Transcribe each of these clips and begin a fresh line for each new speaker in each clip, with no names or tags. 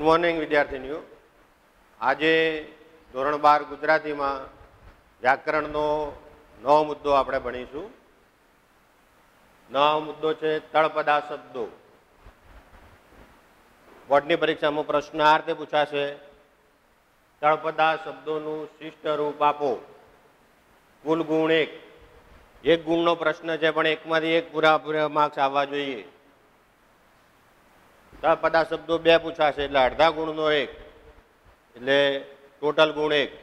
Morning વિદ્યાર્થીનીઓ, આજે ધોરણ 12 ગુજરાતીમાં વ્યાકરણનો નવો મુદ્દો આપણે ભણીશું. નવો મુદ્દો છે તળપદા શબ્દો. બોર્ડની પરીક્ષામાં પ્રશ્ન આ રીતે પૂછાશે, તળપદા શબ્દોનું શિષ્ટ રૂપ આપો. કુલ ગુણ 1. એક ગુણનો પ્રશ્ન છે, પણ એકમાંથી એક પૂરા માર્ક્સ આવવા જોઈએ. તળપદા શબ્દો 2 પૂછાશે, એટલે અડધા ગુણનો 1, એટલે ટોટલ ગુણ 1.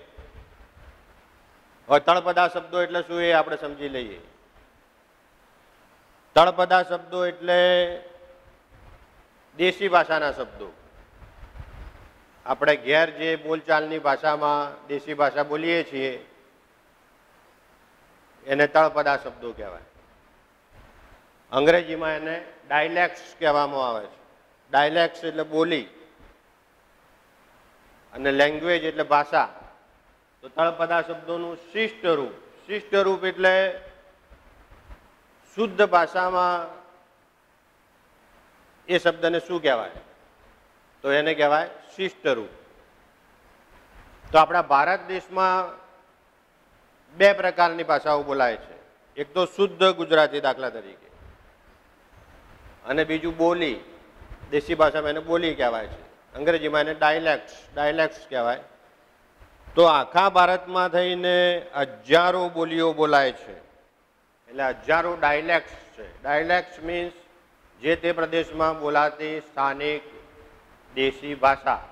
હવે તળપદા શબ્દો એટલે શું એ આપણે સમજી લઈએ. તળપદા શબ્દો એટલે દેશી ભાષાના શબ્દો. આપણે ઘેર જે બોલચાલની ભાષામાં દેશી ભાષા બોલીએ છીએ એને તળપદા શબ્દો કહેવાય. અંગ્રેજીમાં એને ડાયલેક્ટ્સ કહેવામાં આવે છે. ડાયલેક્ટ્સ એટલે બોલી અને લેંગ્વેજ એટલે ભાષા. તો તળપદા શબ્દોનું શિષ્ટ રૂપ. શિષ્ટ રૂપ એટલે શુદ્ધ ભાષામાં એ શબ્દને શું કહેવાય? તો એને કહેવાય શિષ્ટ રૂપ. તો આપણા ભારત દેશમાં 2 પ્રકારની ભાષાઓ બોલાય છે. એક તો શુદ્ધ ગુજરાતી દાખલા તરીકે, અને બીજું બોલી. દેશી ભાષામાં એને બોલી કહેવાય છે. અંગ્રેજીમાં એને ડાયલેક્ટ્સ કહેવાય. તો આખા ભારતમાં થઈને હજારો બોલીઓ બોલાય છે, એટલે હજારો ડાયલેક્ટ્સ છે. ડાયલેક્ટ્સ મીન્સ જે તે પ્રદેશમાં બોલાતી સ્થાનિક દેશી ભાષા.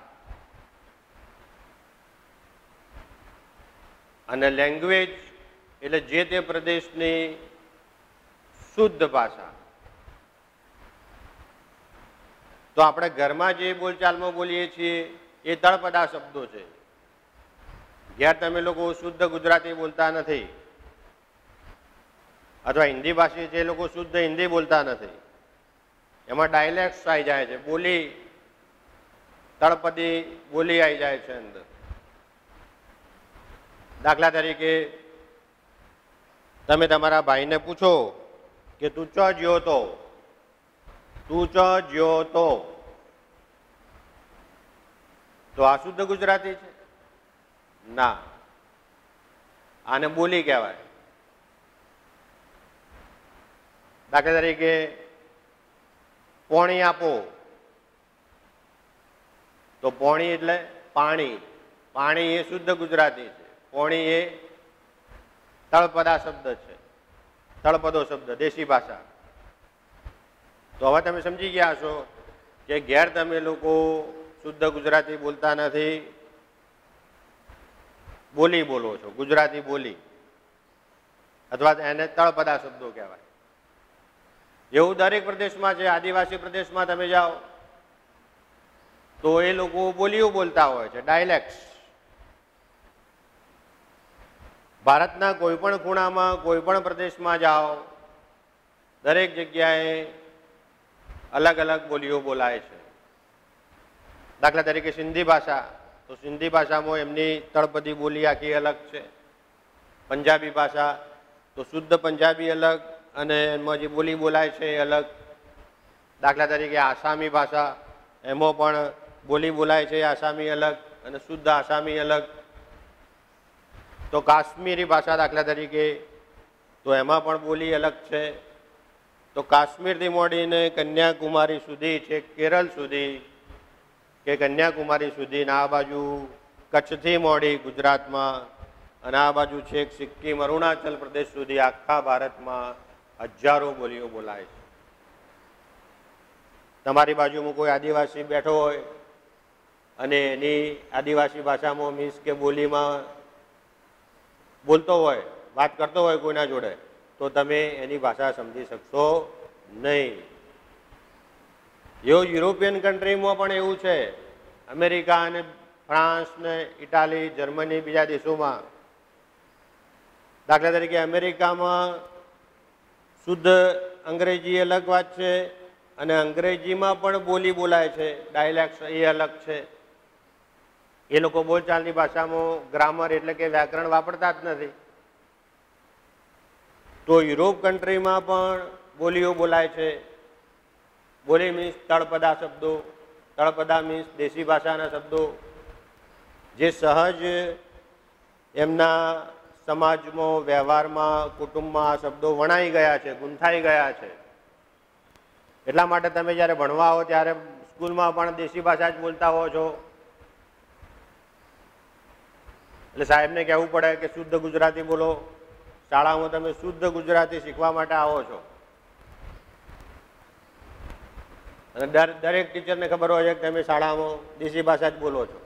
અને લેંગ્વેજ એટલે જે તે પ્રદેશની શુદ્ધ ભાષા. તો આપણે ઘરમાં જે બોલચાલમાં બોલીએ છીએ એ તળપદા શબ્દો છે. જ્યાં તમે લોકો શુદ્ધ ગુજરાતી બોલતા નથી, અથવા હિન્દી ભાષી જે લોકો શુદ્ધ હિન્દી બોલતા નથી, એમાં ડાયલેક્ટ્સ આવી જાય છે. બોલી, તળપદી બોલી આવી જાય છે અંદર. દાખલા તરીકે તમે તમારા ભાઈને પૂછો કે તું ચ જ્યો તો, તું ચ જ્યો તો આ શુદ્ધ ગુજરાતી છે? ના, આને બોલી કહેવાય. દાખલા તરીકે પોણી આપો, તો પોણી એટલે પાણી. પાણી એ શુદ્ધ ગુજરાતી છે. પોણી એ તળપદા શબ્દ છે, તળપદો શબ્દ, દેશી ભાષા. તો હવે તમે સમજી ગયા છો કે ઘેર તમે લોકો શુદ્ધ ગુજરાતી બોલતા નથી, બોલી બોલો છો, ગુજરાતી બોલી, અથવા એને તળપદા શબ્દો કહેવાય. એવું દરેક પ્રદેશમાં છે. આદિવાસી પ્રદેશમાં તમે જાઓ તો એ લોકો બોલીઓ બોલતા હોય છે, ડાયલેક્ટ્સ. ભારતના કોઈ પણ ખૂણામાં, કોઈ પણ પ્રદેશમાં જાઓ, દરેક જગ્યાએ અલગ અલગ બોલીઓ બોલાય છે. દાખલા તરીકે સિંધી ભાષા, તો સિંધી ભાષામાં એમની તળપદી બોલી આખી અલગ છે. પંજાબી ભાષા, તો શુદ્ધ પંજાબી અલગ અને એમાં જે બોલી બોલાય છે એ અલગ. દાખલા તરીકે આસામી ભાષા, એમાં પણ બોલી બોલાય છે આસામી અલગ અને શુદ્ધ આસામી અલગ. તો કાશ્મીરી ભાષા દાખલા તરીકે, તો એમાં પણ બોલી અલગ છે. તો કાશ્મીરથી મોડીને કન્યાકુમારી સુધી છે, કેરળ સુધી કે કન્યાકુમારી સુધી, આ બાજુ કચ્છથી મોડી ગુજરાતમાં, અને આ બાજુ છેક સિક્કિમ, અરુણાચલ પ્રદેશ સુધી આખા ભારતમાં હજારો બોલીઓ બોલાય છે. તમારી બાજુમાં કોઈ આદિવાસી બેઠો હોય અને એની આદિવાસી ભાષામાં મીન્સ કે બોલીમાં બોલતો હોય, વાત કરતો હોય કોઈના જોડે, તો તમે એની ભાષા સમજી શકશો નહીં. એવું યુરોપિયન કન્ટ્રીમાં પણ એવું છે. અમેરિકા અને ફ્રાન્સ ને ઇટાલી, જર્મની, બીજા દેશોમાં દાખલા તરીકે અમેરિકામાં શુદ્ધ અંગ્રેજી અલગ વાત છે, અને અંગ્રેજીમાં પણ બોલી બોલાય છે, ડાયલેક્ટ્સ એ અલગ છે. એ લોકો બોલચાલની ભાષામાં ગ્રામર એટલે કે વ્યાકરણ વાપરતા જ નથી. તો યુરોપ કન્ટ્રીમાં પણ બોલીઓ બોલાય છે. બોલી મીન્સ તળપદા શબ્દો. તળપદા મીન્સ દેશી ભાષાના શબ્દો જે સહજ એમના સમાજમાં, વ્યવહારમાં, કુટુંબમાં આ શબ્દો વણાઈ ગયા છે, ગૂંથાઈ ગયા છે. એટલા માટે તમે જ્યારે ભણવા આવો ત્યારે સ્કૂલમાં પણ દેશી ભાષા જ બોલતા હો છો. એટલે સાહેબને કહેવું પડે કે શુદ્ધ ગુજરાતી બોલો. શાળામાં તમે શુદ્ધ ગુજરાતી શીખવા માટે આવો છો. અને દરેક ટીચરને ખબર હોય છે કે તમે શાળામાં દેશી ભાષા જ બોલો છો,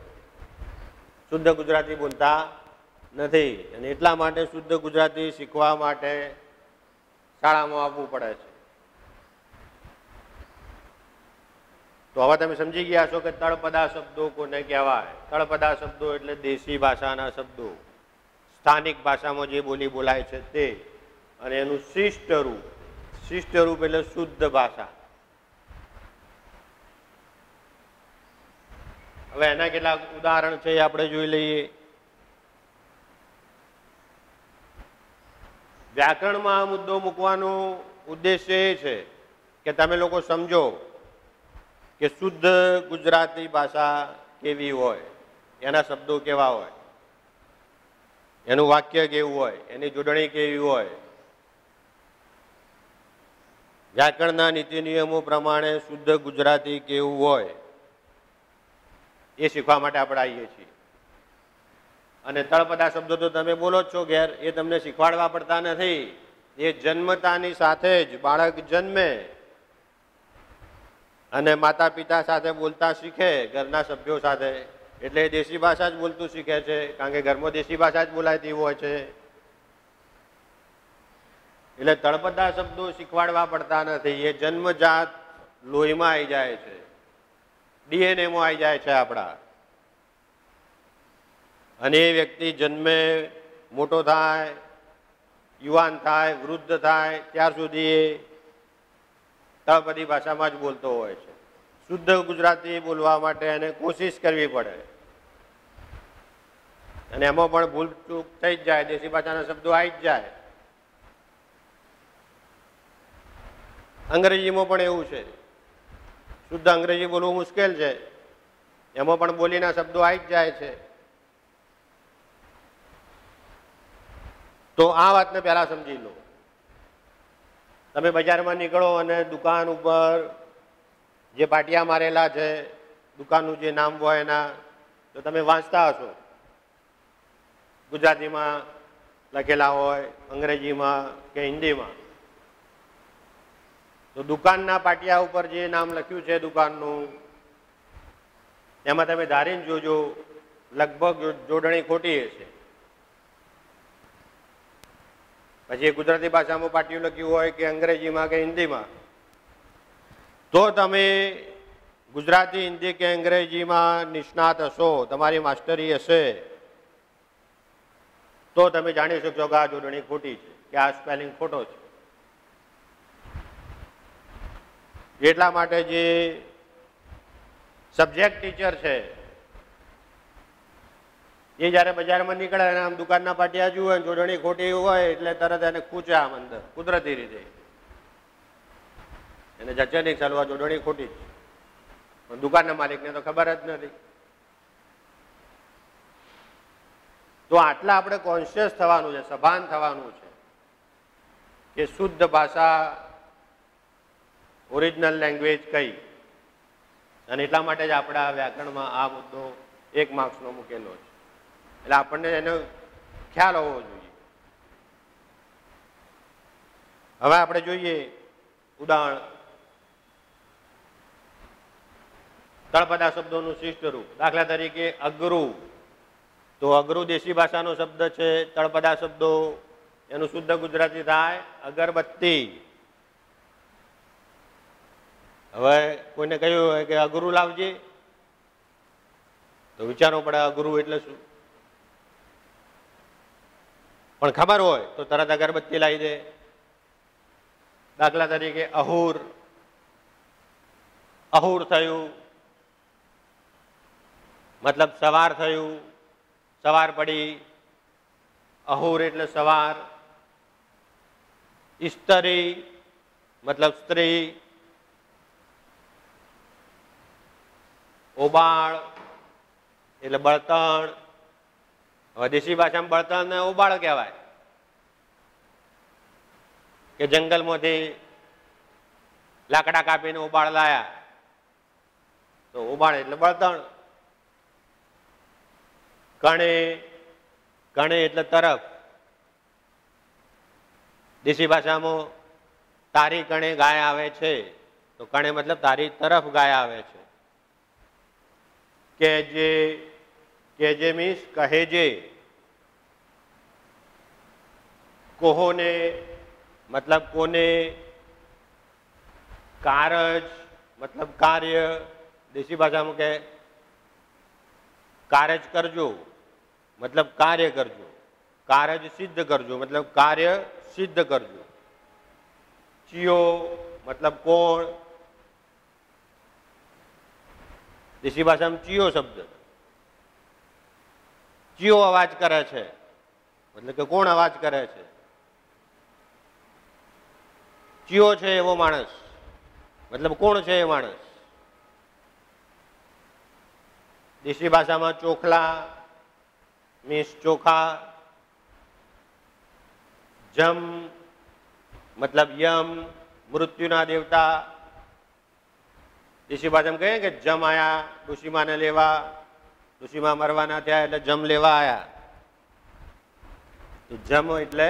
શુદ્ધ ગુજરાતી બોલતા નથી. અને એટલા માટે શુદ્ધ ગુજરાતી શીખવા માટે શાળામાં આવવું પડે છે. તો હવે તમે સમજી ગયા છો કે તળપદા શબ્દો કોને કહેવાય. તળપદા શબ્દો એટલે દેશી ભાષાના શબ્દો, સ્થાનિક ભાષામાં જે બોલી બોલાય છે તે. અને એનું શિષ્ટ રૂપ, શિષ્ટ રૂપ એટલે શુદ્ધ ભાષા. હવે એના કેટલાક ઉદાહરણ છે એ આપણે જોઈ લઈએ. વ્યાકરણમાં આ મુદ્દો મૂકવાનો ઉદ્દેશ્ય એ છે કે તમે લોકો સમજો કે શુદ્ધ ગુજરાતી ભાષા કેવી હોય, એના શબ્દો કેવા હોય, એનું વાક્ય કેવું હોય, એની જોડણી કેવી હોય. વ્યાકરણના નીતિ નિયમો પ્રમાણે શુદ્ધ ગુજરાતી કેવું હોય એ શીખવા માટે આપણે આવીએ છીએ. અને તળપદા શબ્દો તો તમે બોલો જ છો ઘેર, એ તમને શીખવાડવા પડતા નથી. એ જન્મતાની સાથે જ બાળક જન્મે અને માતા પિતા સાથે બોલતા શીખે, ઘરના સભ્યો સાથે, એટલે એ દેશી ભાષા જ બોલતું શીખે છે. કારણ કે ઘરમાં દેશી ભાષા જ બોલાતી હોય છે. એટલે તળપદા શબ્દો શીખવાડવા પડતા નથી. એ જન્મજાત લોહીમાં આવી જાય છે, ડીએનએમાં આવી જાય છે આપણા. અને એ વ્યક્તિ જન્મે, મોટો થાય, યુવાન થાય, વૃદ્ધ થાય, ત્યાર સુધી એ તળપદી ભાષામાં જ બોલતો હોય છે. શુદ્ધ ગુજરાતી બોલવા માટે એને કોશિશ કરવી પડે. અને એમાં પણ ભૂલ ચૂક થઈ જ જાય, દેશી ભાષાના શબ્દો આવી જ જાય. અંગ્રેજીમાં પણ એવું છે. શુદ્ધ અંગ્રેજી બોલવું મુશ્કેલ છે, એમાં પણ બોલીના શબ્દો આવી જ જાય છે. તો આ વાતને પહેલા સમજી લો. તમે બજારમાં નીકળો અને દુકાન ઉપર જે પાટિયા મારેલા છે, દુકાનનું જે નામ હોય એના, તો તમે વાંચતા હશો. ગુજરાતીમાં લખેલા હોય, અંગ્રેજીમાં કે હિન્દીમાં. તો દુકાનના પાટિયા ઉપર જે નામ લખ્યું છે દુકાનનું, એમાં તમે ધારીને જોજો, લગભગ જોડણી ખોટી હશે. પછી ગુજરાતી ભાષામાં પાટિયું લખ્યું હોય કે અંગ્રેજીમાં કે હિન્દીમાં, તો તમે ગુજરાતી, હિન્દી કે અંગ્રેજીમાં નિષ્ણાત હશો, તમારી માસ્ટરી હશે, તો તમે જાણી શકશો કે આ જોડણી ખોટી છે, કે આ સ્પેલિંગ ખોટો છે. એટલા માટે જે સબ્જેક્ટ ટીચર છે એ જ્યારે બજારમાં નીકળે અને આમ દુકાનના પાટિયા જુએ, જોડણી ખોટી હોય એટલે તરત એને ખૂંચે આમ અંદર, કુદરતી રીતે. એને જચે નહીં ચાલવા જોડણી ખોટી છે, પણ દુકાનના માલિકને તો ખબર જ નથી. તો આટલા આપણે કોન્શિયસ થવાનું છે, સભાન થવાનું છે કે શુદ્ધ ભાષા, ઓરિજિનલ લેંગ્વેજ કઈ. અને એટલા માટે જ આપણા વ્યાકરણમાં આ મુદ્દો 1 માર્ક્સનો મૂકેલો છે. એટલે આપણને એનો ખ્યાલ હોવો જોઈએ. હવે આપણે જોઈએ ઉદાહરણ, તળપદા શબ્દોનું શિષ્ટ રૂપ. દાખલા તરીકે અઘરું. તો અઘરું દેશી ભાષાનો શબ્દ છે. તળપદા શબ્દો એનું શુદ્ધ ગુજરાતી થાય અગરબત્તી. હવે કોઈને કહ્યું હોય કે અઘરું લાવજે, તો વિચારવું પડે અઘરું એટલે શું. પણ ખબર હોય તો તરત અગરબત્તી લાવી દે. દાખલા તરીકે અહુર. અહુર થયું મતલબ સવાર થયું, સવાર પડી. અહુર એટલે સવાર. ઇસ્તરી મતલબ સ્ત્રી. ઓબાળ એટલે બળતણ. હવે દેશી ભાષામાં બળતણ ને ઓબાળ કહેવાય કે જંગલમાંથી લાકડા કાપીને ઓબાળ લાયા તો ઓબાળ એટલે બળતણ. કણે, કણે એટલે તરફ. દેશી ભાષામાં તારી કણે ગાય આવે છે તો કણે મતલબ તારી તરફ ગાય આવે છે. કહેજે, કહેજે મીન્સ કહેજે. કોહોને મતલબ કોને. કારજ મતલબ કાર્ય. દેશી ભાષામાં કહે કારજ કરજો મતલબ કાર્ય કરજો. કારજ સિદ્ધ કરજો મતલબ કાર્ય સિદ્ધ કરજો. ચિયો મતલબ કોણ. દેશી ભાષામાં ચિયો શબ્દ. ચિયો અવાજ કરે છે એટલે કે કોણ અવાજ કરે છે. ચિયો છે એવો માણસ મતલબ કોણ છે એ માણસ. દેશી ભાષામાં ચોખલા મીન્સ ચોખા. જમ મતલબ યમ મૃત્યુના દેવતા. દેશી ભાષામાં કહીએ કે જમ આયા ડોશીમાને લેવા. ડોશીમા મરવાના થયા એટલે જમ લેવા આયા. તો જમ એટલે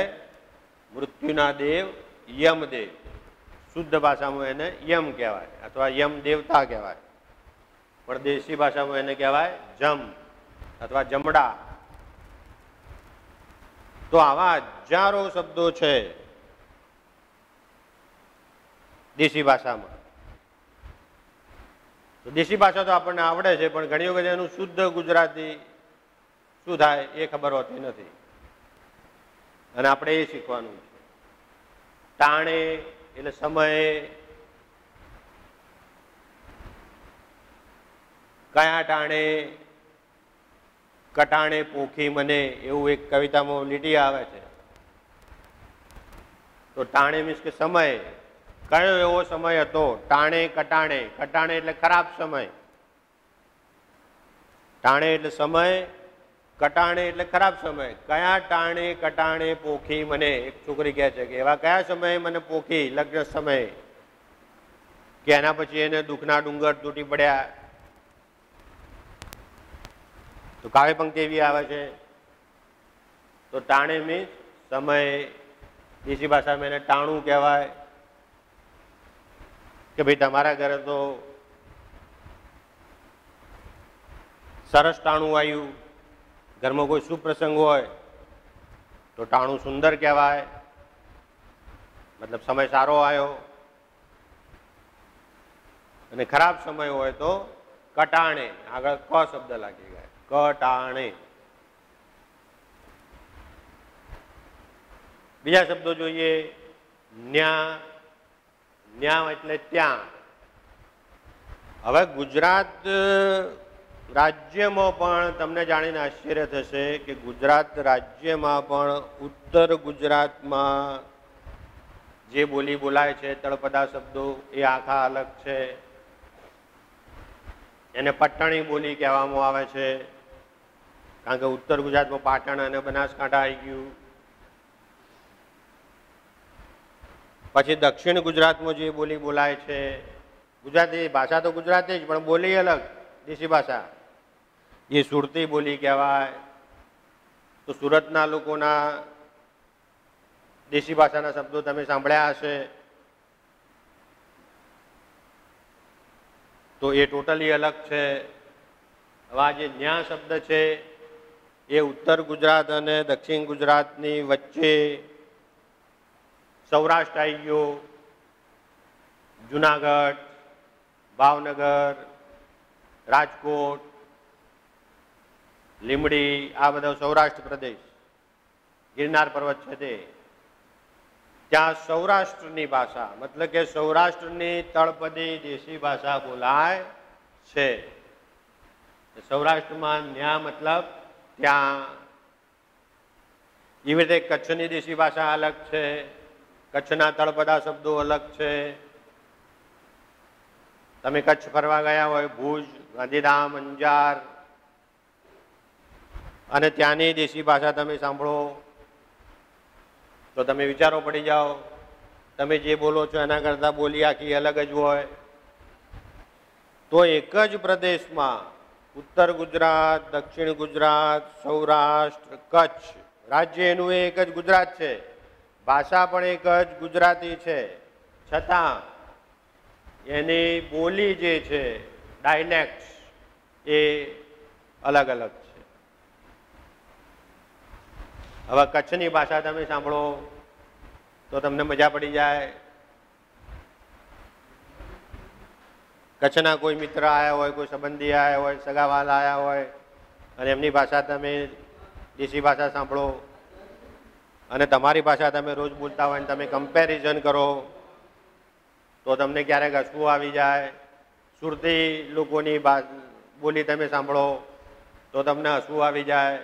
મૃત્યુના દેવ યમદેવ. શુદ્ધ ભાષામાં એને યમ કહેવાય અથવા યમ દેવતા કહેવાય. પણ દેશી ભાષામાં એને કહેવાય જમ અથવા જમડા. તો આવા હજારો શબ્દો છે દેશી ભાષામાં. તો દેશી ભાષા તો આપણને આવડે છે પણ ઘણી વખત એનું શુદ્ધ ગુજરાતી શું થાય એ ખબર હોતી નથી અને આપણે એ શીખવાનું છે. ટાણે એટલે સમયે. કયા ટાણે. કટાણે પોખી મને એવું એક કવિતામાં લીટી આવે છે. તો ટાણે મીન્સ કે સમય. કયો એવો સમય હતો. ટાણે કટાણે. કટાણે એટલે ખરાબ સમય. ટાણે એટલે સમય. કટાણે એટલે ખરાબ સમય. કયા ટાણે કટાણે પોખી મને. એક છોકરી કહે છે કે એવા કયા સમયે મને પોખી લગ્ન સમયે કે એના પછી એને દુઃખના ડુંગર તૂટી પડ્યા. તો કાવ્ય પંક્તિ એવી આવે છે. તો ટાણે મીન્સ સમય. દેશી ભાષામાં એને ટાણું કહેવાય કે ભાઈ તમારા ઘરે તો સરસ ટાણું આવ્યું. ઘરમાં કોઈ શુભ પ્રસંગ હોય તો ટાણું સુંદર કહેવાય મતલબ સમય સારો આવ્યો. અને ખરાબ સમય હોય તો કટાણે. આગળ ક શબ્દ લાગી ગયા. કટાણે. બીજા શબ્દો જોઈએ. ન્યા. ન્યા એટલે ત્યાં. હવે ગુજરાત રાજ્યમાં પણ તમને જાણીને આશ્ચર્ય થશે કે ગુજરાત રાજ્યમાં પણ ઉત્તર ગુજરાતમાં જે બોલી બોલાય છે તળપદા શબ્દો એ આખા અલગ છે. એને પટ્ટણી બોલી કહેવામાં આવે છે કારણ કે ઉત્તર ગુજરાતમાં પાટણ અને બનાસકાંઠા આવી ગયું. પછી દક્ષિણ ગુજરાતમાં જે બોલી બોલાય છે ગુજરાતી ભાષા તો ગુજરાતી જ પણ બોલી અલગ. દેશી ભાષા એ સુરતી બોલી કહેવાય. તો સુરતના લોકોના દેશી ભાષાના શબ્દો તમે સાંભળ્યા હશે. તો એ ટોટલી અલગ છે. હવે આ જે ન્યા શબ્દ છે એ ઉત્તર ગુજરાત અને દક્ષિણ ગુજરાતની વચ્ચે સૌરાષ્ટ્ર આવી ગયો. જુનાગઢ, ભાવનગર, રાજકોટ, લીંબડી આ બધો સૌરાષ્ટ્ર પ્રદેશ. ગિરનાર પર્વત છે તે ત્યાં સૌરાષ્ટ્રની ભાષા મતલબ કે સૌરાષ્ટ્રની તળપદી દેશી ભાષા બોલાય છે. સૌરાષ્ટ્રમાં ન્યા મતલબ ત્યાં. એવી રીતે કચ્છની દેશી ભાષા અલગ છે. કચ્છના તળપદા શબ્દો અલગ છે. તમે કચ્છ ફરવા ગયા હોય, ભુજ, ગાંધીધામ, અંજાર, અને ત્યાંની દેશી ભાષા તમે સાંભળો તો તમે વિચારો પડી જાઓ, તમે જે બોલો છો એના કરતાં બોલી આખી અલગ જ હોય. તો એક જ પ્રદેશમાં ઉત્તર ગુજરાત, દક્ષિણ ગુજરાત, સૌરાષ્ટ્ર, કચ્છ, રાજ્ય એનું એક જ ગુજરાત છે, ભાષા પણ એક જ ગુજરાતી છે, છતાં એની બોલી જે છે, ડાયલેક્ટ, એ અલગ અલગ છે. હવે કચ્છની ભાષા તમે સાંભળો તો તમને મજા પડી જાય. કચ્છના કોઈ મિત્ર આવ્યા હોય, કોઈ સંબંધી આવ્યા હોય, સગાવાલા આવ્યા હોય, અને એમની ભાષા તમે દેશી ભાષા સાંભળો અને તમારી ભાષા તમે રોજ બોલતા હોય અને તમે કમ્પેરિઝન કરો તો તમને ક્યારેક હસવું આવી જાય. સુરતી લોકોની બોલી તમે સાંભળો તો તમને હસવું આવી જાય.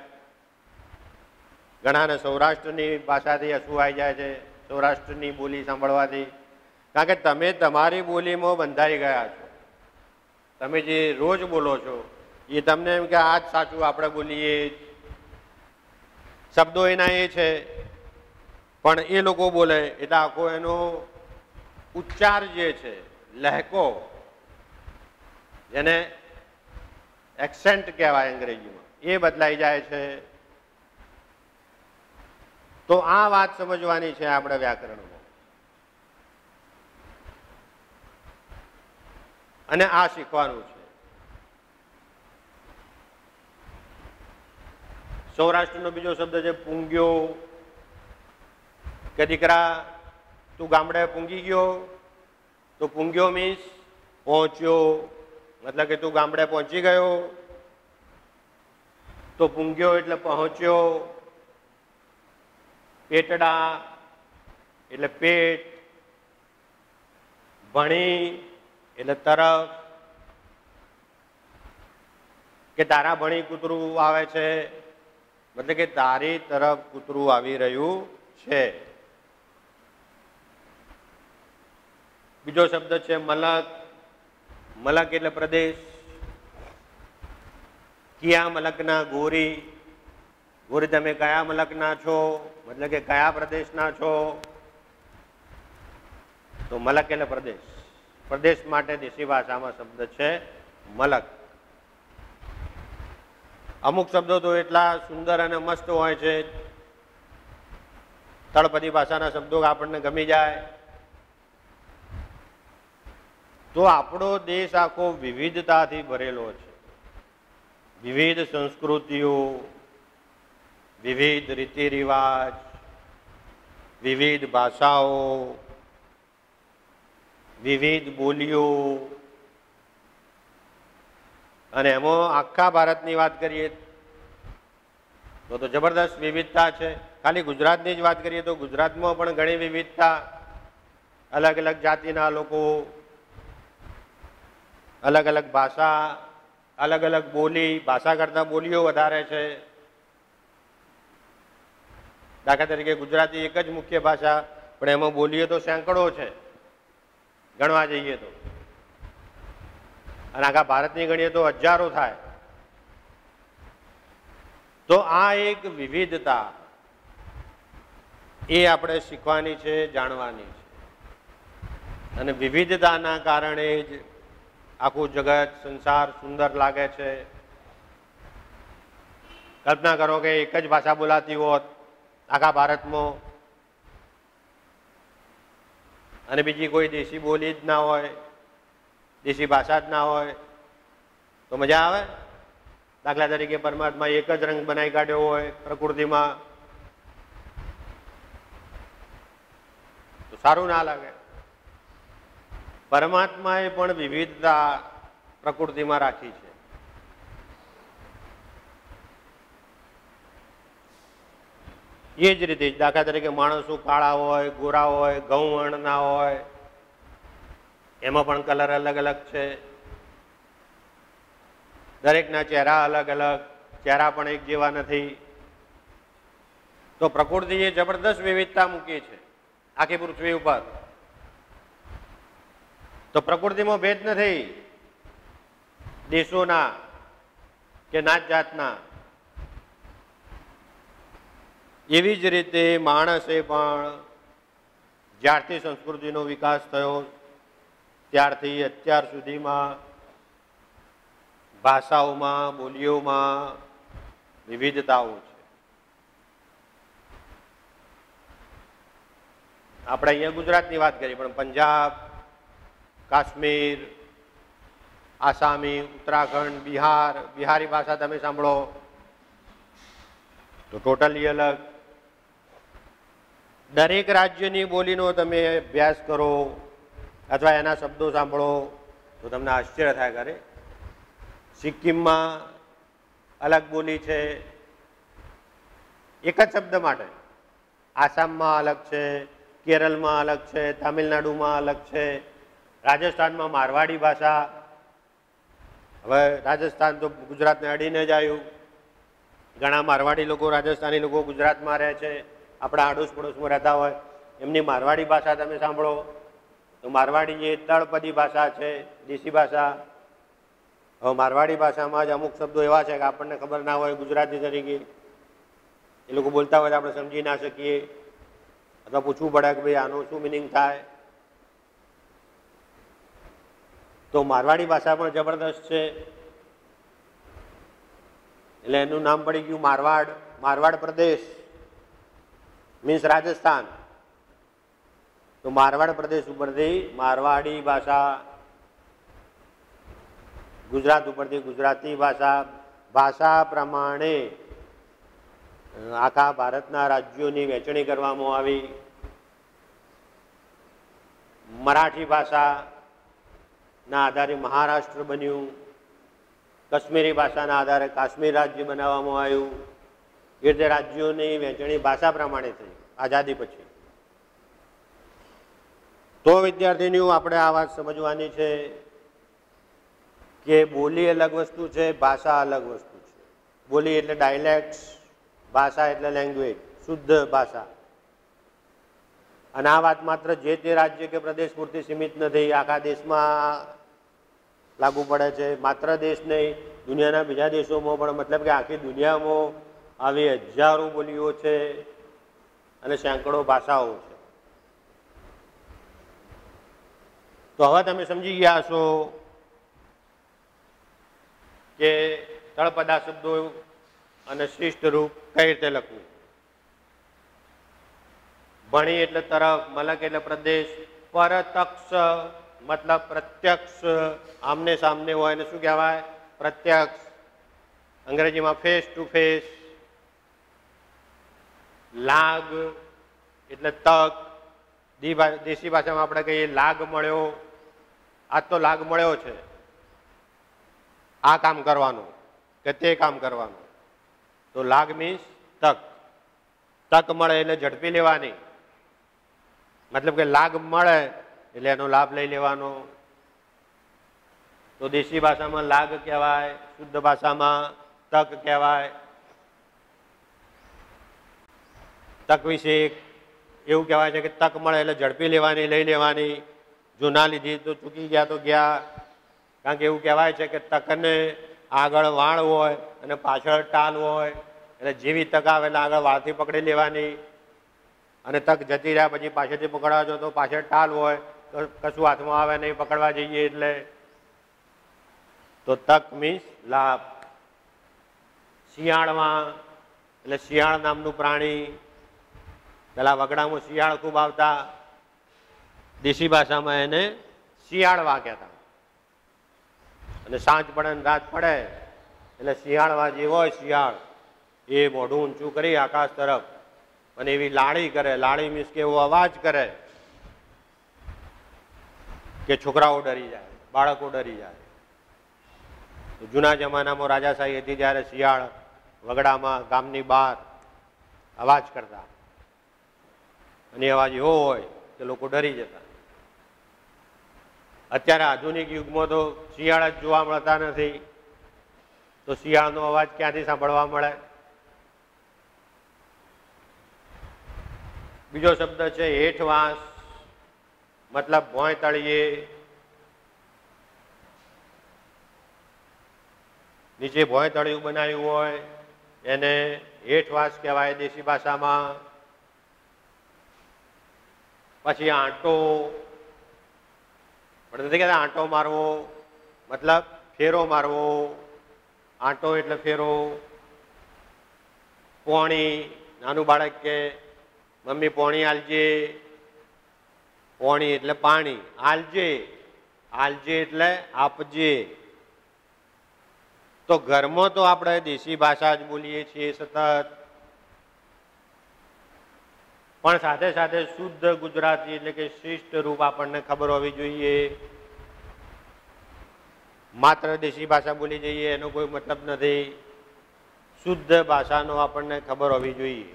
ઘણાને સૌરાષ્ટ્રની ભાષાથી હસવું આવી જાય છે, સૌરાષ્ટ્રની બોલી સાંભળવાથી, કારણ કે તમે તમારી બોલીમાં બંધાઈ ગયા છો. તમે જે રોજ બોલો છો એ તમને એમ કે આ જ સાચું આપણે બોલીએ, શબ્દો એના એ છે, પણ એ લોકો બોલે એટલે આખો એનો ઉચ્ચાર જે છે, લહેકો, જેને એક્સેન્ટ કહેવાય અંગ્રેજીમાં, એ બદલાઈ જાય છે. તો આ વાત સમજવાની છે આપણે વ્યાકરણમાં, અને આ શીખવાનું છે. સૌરાષ્ટ્રનો બીજો શબ્દ છે પૂંગ્યો, કે દીકરા તું ગામડે પૂંગી ગયો, તો પૂંગ્યો મીન્સ પહોંચ્યો, મતલબ કે તું ગામડે પહોંચી ગયો. તો પૂંગ્યો એટલે પહોંચ્યો. પેટડા એટલે પેટ, ભણી એટલે તરફ, કે તારા ભણી કૂતરું આવે છે, મતલબ કે તારી તરફ કૂતરું આવી રહ્યું છે. બીજો શબ્દ છે મલક. મલક એટલે પ્રદેશ. કયા મલકના ગોરી, ગોરી તમે કયા મલકના છો, મતલબ કે કયા પ્રદેશના છો. તો મલક એટલે પ્રદેશ. પ્રદેશ માટે દેશી ભાષામાં શબ્દ છે મલક. અમુક શબ્દો તો એટલા સુંદર અને મસ્ત હોય છે, તળપદી ભાષાના શબ્દો આપણને ગમી જાય. તો આપણો દેશ આખો વિવિધતાથી ભરેલો છે. વિવિધ સંસ્કૃતિઓ, વિવિધ રીતિ રિવાજ, વિવિધ ભાષાઓ, વિવિધ બોલીઓ, અને એમાં આખા ભારતની વાત કરીએ તો જબરદસ્ત વિવિધતા છે. ખાલી ગુજરાતની જ વાત કરીએ તો ગુજરાતમાં પણ ઘણી વિવિધતા, અલગ અલગ જાતિના લોકો, અલગ અલગ ભાષા, અલગ અલગ બોલી, ભાષા કરતાં બોલીઓ વધારે છે. દાખલા તરીકે ગુજરાતી એક જ મુખ્ય ભાષા, પણ એમાં બોલીઓ તો સેંકડો છે ગણવા જઈએ તો, અને આખા ભારતની ગણીએ તો હજારો થાય. તો આ એક વિવિધતા, એ આપણે શીખવાની છે, જાણવાની છે. અને વિવિધતાના કારણે જ આખું જગત, સંસાર સુંદર લાગે છે. કલ્પના કરો કે એક જ ભાષા બોલાતી હોત આખા ભારતમાં, અને બીજી કોઈ દેશી બોલી જ ના હોય, દેશી ભાષા જ ના હોય, તો મજા આવે? દાખલા તરીકે પરમાત્મા એક જ રંગ બનાવી કાઢ્યો હોય પ્રકૃતિમાં, તો સારું ના લાગે. પરમાત્માએ પણ વિવિધતા પ્રકૃતિમાં રાખી છે. એ જ રીતે દાખલા તરીકે માણસો કાળા હોય, ગોરા હોય, ઘઉં વર્ણના હોય, એમાં પણ કલર અલગ અલગ છે. દરેકના ચહેરા અલગ અલગ, ચહેરા પણ એક જેવા નથી. તો પ્રકૃતિએ જબરદસ્ત વિવિધતા મૂકી છે આખી પૃથ્વી ઉપર. તો પ્રકૃતિમાં ભેદ નથી દેશોના કે નાત જાતના. એવી જ રીતે માણસે પણ જ્યારથી સંસ્કૃતિનો વિકાસ થયો ત્યારથી અત્યાર સુધીમાં ભાષાઓમાં, બોલીઓમાં વિવિધતાઓ છે. આપણે અહીંયા ગુજરાતની વાત કરી, પણ પંજાબ, કાશ્મીર, આસામી, ઉત્તરાખંડ, બિહાર, બિહારી ભાષા તમે સાંભળો તો ટોટલી અલગ. દરેક રાજ્યની બોલીનો તમે અભ્યાસ કરો અથવા એના શબ્દો સાંભળો તો તમને આશ્ચર્ય થાય. કરે સિક્કિમમાં અલગ બોલી છે એક જ શબ્દ માટે, આસામમાં અલગ છે, કેરળમાં અલગ છે, તામિલનાડુમાં અલગ છે, રાજસ્થાનમાં મારવાડી ભાષા. હવે રાજસ્થાન તો ગુજરાતને અડીને જ આવ્યું. ઘણા મારવાડી લોકો, રાજસ્થાની લોકો ગુજરાતમાં રહે છે, આપણા આડોશ પડોશમાં રહેતા હોય, એમની મારવાડી ભાષા તમે સાંભળો તો મારવાડી એ તળપદી ભાષા છે, દેશી ભાષા. હવે મારવાડી ભાષામાં જ અમુક શબ્દો એવા છે કે આપણને ખબર ના હોય ગુજરાતી તરીકે, એ લોકો બોલતા હોય તો આપણે સમજી ના શકીએ અથવા પૂછવું પડે કે ભાઈ આનો શું મિનિંગ થાય. તો મારવાડી ભાષા પણ જબરદસ્ત છે. એટલે એનું નામ પડી ગયું મારવાડ. મારવાડ પ્રદેશ મીન્સ રાજસ્થાન. તો મારવાડ પ્રદેશ ઉપરથી મારવાડી ભાષા, ગુજરાત ઉપરથી ગુજરાતી ભાષા. ભાષા પ્રમાણે આખા ભારતના રાજ્યોની વહેંચણી કરવામાં આવી. મરાઠી ભાષાના આધારે મહારાષ્ટ્ર બન્યું, કાશ્મીરી ભાષાના આધારે કાશ્મીર રાજ્ય બનાવવામાં આવ્યું. એ રીતે રાજ્યોની વહેંચણી ભાષા પ્રમાણે થઈ આઝાદી પછી. તો વિદ્યાર્થીનીઓ આપણે આ વાત સમજવાની છે કે બોલી અલગ વસ્તુ છે, ભાષા અલગ વસ્તુ છે. બોલી એટલે ડાયલેક્ટ્સ, ભાષા એટલે લેંગ્વેજ, શુદ્ધ ભાષા. અને આ વાત માત્ર જે તે રાજ્ય કે પ્રદેશ પૂરતી સીમિત નથી, આખા દેશમાં લાગુ પડે છે. માત્ર દેશ નહીં, દુનિયાના બીજા દેશોમાં પણ, મતલબ કે આખી દુનિયામાં આવી હજારો બોલીઓ છે અને સેંકડો ભાષાઓ છે. તો હવે તમે સમજી ગયા છો કે તળપદા શબ્દો અને શિષ્ટ રૂપ કઈ રીતે લખવું. ભણી એટલે તરફ, મલક એટલે પ્રદેશ, પરતક્ષ મતલબ પ્રત્યક્ષ, આમને સામને હોય એને શું કહેવાય? પ્રત્યક્ષ. અંગ્રેજીમાં ફેસ ટુ ફેસ. લાગ એટલે તક. દેશી ભાષામાં આપણે કહીએ લાગ મળ્યો. આજ તો લાગ મળ્યો છે, આ કામ કરવાનું કે તે કામ કરવાનું. તો લાગ મીન્સ તક. તક મળે એટલે ઝડપી લેવાની, મતલબ કે લાગ મળે એટલે એનો લાભ લઈ લેવાનો. તો દેશી ભાષામાં લાગ કહેવાય, શુદ્ધ ભાષામાં તક કહેવાય. તક વિશે એવું કહેવાય છે કે તક મળે એટલે ઝડપી લેવાની, લઈ લેવાની. જો ના લીધી તો ચૂકી ગયા તો ગયા. કારણ કે એવું કહેવાય છે કે તકને આગળ વાળ હોય અને પાછળ ટાલ હોય, એટલે જેવી તક આવે એટલે આગળ વાળથી પકડી લેવાની. અને તક જતી રહ્યા પછી પાછળથી પકડવા જો તો પાછળ ટાલ હોય તો કશું હાથમાં આવે નહીં પકડવા જઈએ એટલે. તો તક મીન્સ લાભ. શિયાળમાં એટલે શિયાળ નામનું પ્રાણી, પેલા વગડામાં શિયાળ ખૂબ આવતા, દેશી ભાષામાં એને શિયાળવા કહેતા. અને સાંજ પડે ને રાત પડે એટલે શિયાળવા જે હોય શિયાળ એ મોઢું ઊંચું કરી આકાશ તરફ અને એવી લાળી કરે. લાળી મીન્સ કે એવો અવાજ કરે કે છોકરાઓ ડરી જાય, બાળકો ડરી જાય. તો જૂના જમાનામાં રાજાશાહી હતી ત્યારે શિયાળ વગડામાં ગામની બહાર અવાજ કરતા અને અવાજ એવો હોય કે લોકો ડરી જતા. અત્યારે આધુનિક યુગમાં તો શિયાળ જ જોવા મળતા નથી, તો શિયાળનો અવાજ ક્યાંથી સાંભળવા મળે? બીજો શબ્દ છે હેઠવાસ, મતલબ ભોંય તળિયે. નીચે ભોંય તળિયું બનાવ્યું હોય એને હેઠવાસ કહેવાય દેશી ભાષામાં. પછી આંટો, પણ નથી કહેતા આંટો મારવો, મતલબ ફેરો મારવો. આંટો એટલે ફેરો. પોણી, નાનું બાળક કે મમ્મી પોણી આલજે, પોણી એટલે પાણી. આલજે, આલજે એટલે આપજે. તો ઘરમાં તો આપણે દેશી ભાષા જ બોલીએ છીએ સતત, પણ સાથે સાથે શુદ્ધ ગુજરાતી એટલે કે શિષ્ટ રૂપ આપણને ખબર હોવી જોઈએ. માત્ર દેશી ભાષા બોલી જઈએ એનો કોઈ મતલબ નથી. શુદ્ધ ભાષાનો આપણને ખબર હોવી જોઈએ.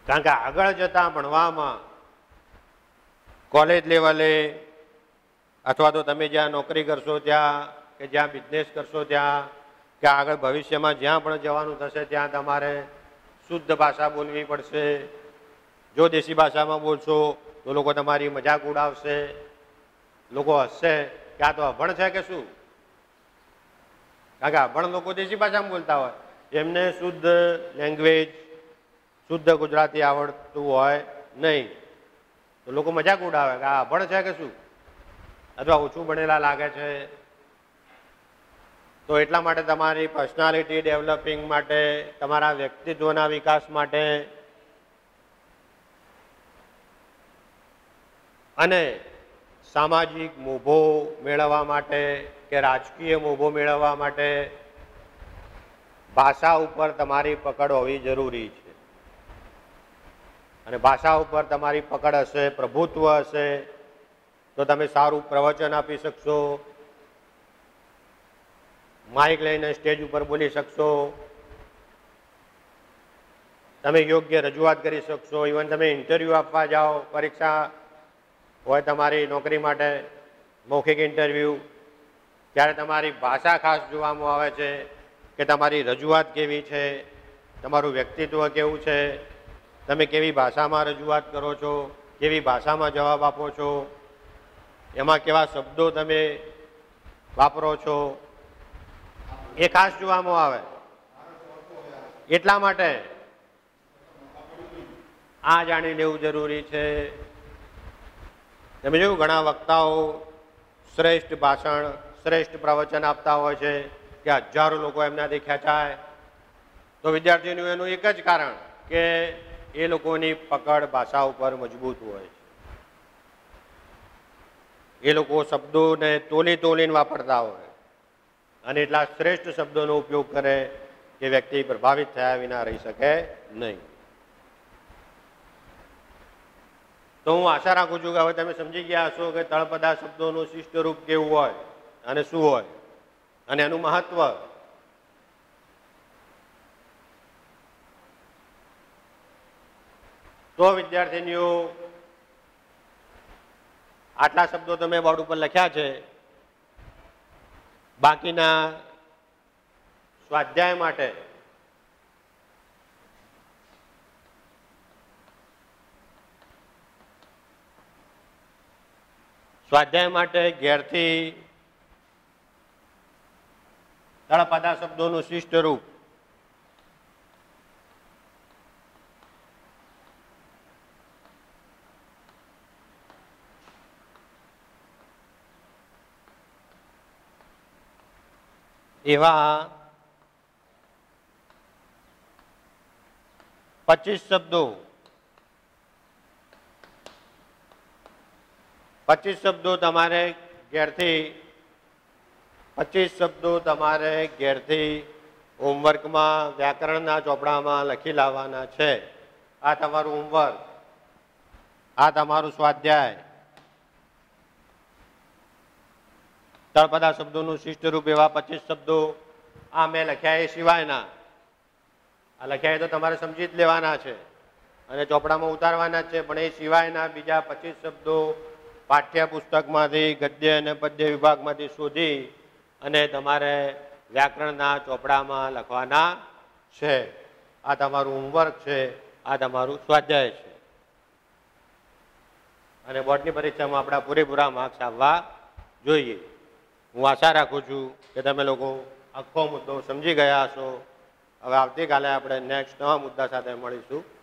કારણ કે આગળ જતા ભણવામાં કોલેજ લેવલે અથવા તો તમે જ્યાં નોકરી કરશો ત્યાં, કે જ્યાં બિઝનેસ કરશો ત્યાં, કે આગળ ભવિષ્યમાં જ્યાં પણ જવાનું થશે ત્યાં તમારે શુદ્ધ ભાષા બોલવી પડશે. જો દેશી ભાષામાં બોલશો તો લોકો તમારી મજાક ઉડાવશે, લોકો હસશે કે આ તો અભણ છે કે શું. કારણ કે અભણ લોકો દેશી ભાષામાં બોલતા હોય, એમને શુદ્ધ લેંગ્વેજ, શુદ્ધ ગુજરાતી આવડતું હોય નહીં, તો લોકો મજાક ઉડાવે કે આ અભણ છે કે શું, અથવા ઓછું ભણેલા લાગે છે. તો એટલા માટે તમારી પર્સનાલિટી ડેવલપિંગ માટે, તમારા વ્યક્તિત્વના વિકાસ માટે અને સામાજિક મોભો મેળવવા માટે કે રાજકીય મોભો મેળવવા માટે ભાષા ઉપર તમારી પકડ હોવી જરૂરી છે. અને ભાષા ઉપર તમારી પકડ હશે, પ્રભુત્વ હશે, તો તમે સારું પ્રવચન આપી શકશો, માઇક લઈને સ્ટેજ ઉપર બોલી શકશો, તમે યોગ્ય રજૂઆત કરી શકશો. ઇવન તમે ઇન્ટરવ્યૂ આપવા જાઓ, પરીક્ષા હોય તમારી નોકરી માટે, મૌખિક ઇન્ટરવ્યૂ, ત્યારે તમારી ભાષા ખાસ જોવામાં આવે છે કે તમારી રજૂઆત કેવી છે, તમારું વ્યક્તિત્વ કેવું છે, તમે કેવી ભાષામાં રજૂઆત કરો છો, કેવી ભાષામાં જવાબ આપો છો, એમાં કેવા શબ્દો તમે વાપરો છો, એ ખાસ જોવામાં આવે. એટલા માટે આ જાણી લેવું જરૂરી છે. તમે જોયું ઘણા વક્તાઓ શ્રેષ્ઠ ભાષણ, શ્રેષ્ઠ પ્રવચન આપતા હોય છે કે હજારો લોકો એમનાથી ખેંચાય. તો વિદ્યાર્થીઓનું એનું એક જ કારણ કે એ લોકોની પકડ ભાષા ઉપર મજબૂત હોય છે. એ લોકો શબ્દોને તોલીને વાપરતા હોય અને એટલા શ્રેષ્ઠ શબ્દોનો ઉપયોગ કરે કે વ્યક્તિ પ્રભાવિત થયા વિના રહી શકે નહીં. તો હું આશા રાખું છું કે હવે તમે સમજી ગયા હશો કે તળપદા શબ્દોનું શિષ્ટ રૂપ કેવું હોય અને શું હોય અને એનું મહત્વ. તો વિદ્યાર્થીનીઓ, આટલા શબ્દો તમે બોર્ડ ઉપર લખ્યા છે. બાકીના સ્વાધ્યાય માટે ઘેરથી તળપદા શબ્દોનું શિષ્ટ રૂપ એવા 25 શબ્દો 25 શબ્દો તમારે ઘેરથી હોમવર્કમાં વ્યાકરણના ચોપડામાં લખી લાવવાના છે. આ તમારું હોમવર્ક, આ તમારું સ્વાધ્યાય. તળપદા શબ્દોનું શિષ્ટ રૂપ એવા 25 શબ્દો આ મેં લખ્યા એ સિવાયના. આ લખ્યા એ તો તમારે સમજી જ લેવાના છે અને ચોપડામાં ઉતારવાના જ છે, પણ એ સિવાયના બીજા 25 શબ્દો પાઠ્યપુસ્તકમાંથી, ગદ્ય અને પદ્ય વિભાગમાંથી શોધી અને તમારે વ્યાકરણના ચોપડામાં લખવાના છે. આ તમારું હોમવર્ક છે, આ તમારું સ્વાધ્યાય છે. અને બોર્ડની પરીક્ષામાં આપણા પૂરેપૂરા માર્ક્સ આવવા જોઈએ. હું આશા રાખું છું કે તમે લોકો આખો મુદ્દો સમજી ગયા હશો. હવે આવતીકાલે આપણે નેક્સ્ટ નવા મુદ્દા સાથે મળીશું.